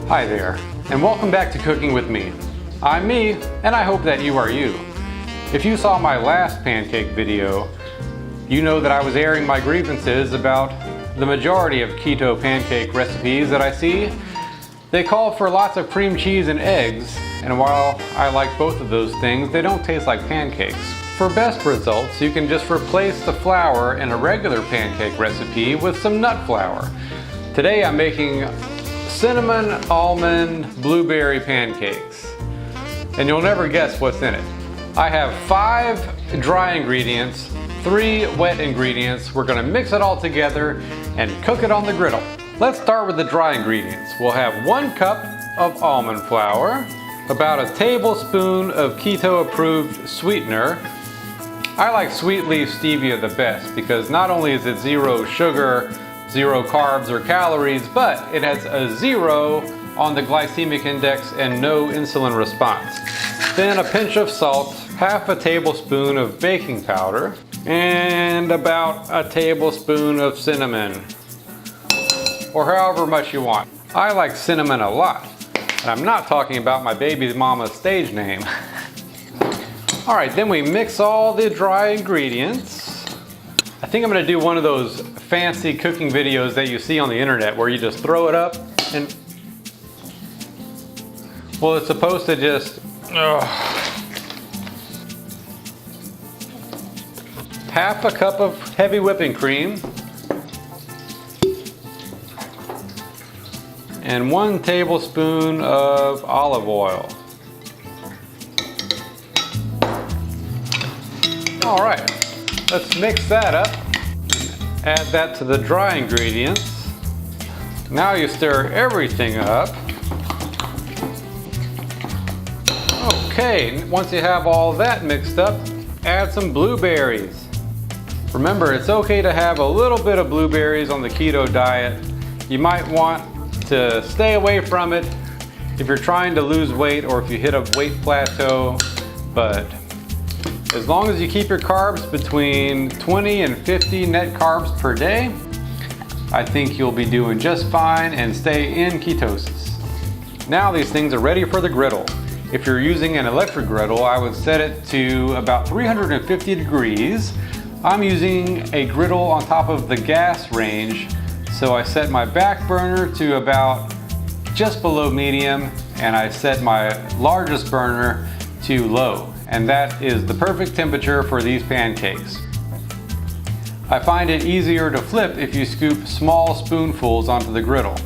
Hi there, and welcome back to Cooking with Me. I'm me, and I hope that you are you. If you saw my last pancake video, you know that I was airing my grievances about the majority of keto pancake recipes that I see. They call for lots of cream cheese and eggs, and while I like both of those things, they don't taste like pancakes. For best results, you can just replace the flour in a regular pancake recipe with some nut flour. Today I'm making cinnamon, almond, blueberry pancakes. And you'll never guess what's in it. I have 5 dry ingredients, 3 wet ingredients. We're gonna mix it all together and cook it on the griddle. Let's start with the dry ingredients. We'll have 1 cup of almond flour, about a tablespoon of keto approved sweetener. I like sweet leaf stevia the best because not only is it 0 sugar, 0 carbs or calories, but it has a 0 on the glycemic index and no insulin response. Then a pinch of salt, half a tablespoon of baking powder, and about a tablespoon of cinnamon, or however much you want. I like cinnamon a lot, and I'm not talking about my baby mama's stage name. All right, then we mix all the dry ingredients. I think I'm gonna do one of those fancy cooking videos that you see on the internet where you just throw it up and, well, it's supposed to just, half a cup of heavy whipping cream and 1 tablespoon of olive oil. All right, let's mix that up. Add that to the dry ingredients. Now you stir everything up. Okay, once you have all that mixed up, add some blueberries. Remember, it's okay to have a little bit of blueberries on the keto diet. You might want to stay away from it if you're trying to lose weight or if you hit a weight plateau, but as long as you keep your carbs between 20 and 50 net carbs per day, I think you'll be doing just fine and stay in ketosis. Now these things are ready for the griddle. If you're using an electric griddle, I would set it to about 350 degrees. I'm using a griddle on top of the gas range, so I set my back burner to about just below medium, and I set my largest burner to low. And that is the perfect temperature for these pancakes. I find it easier to flip if you scoop small spoonfuls onto the griddle.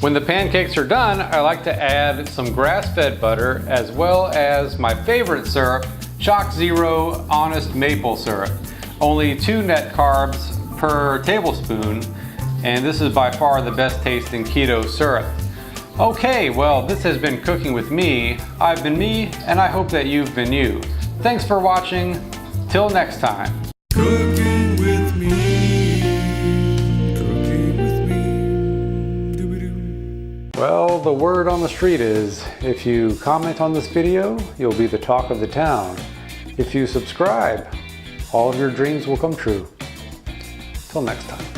When the pancakes are done, I like to add some grass-fed butter as well as my favorite syrup, Chalk Zero Honest Maple Syrup. Only 2 net carbs per tablespoon, and this is by far the best tasting keto syrup. Okay, well, this has been Cooking with Me. I've been me, and I hope that you've been you. Thanks for watching. Till next time. Cooking with me. Cooking with me. Doo-ba-doo. Well, the word on the street is, if you comment on this video, you'll be the talk of the town. If you subscribe, all of your dreams will come true. Till next time.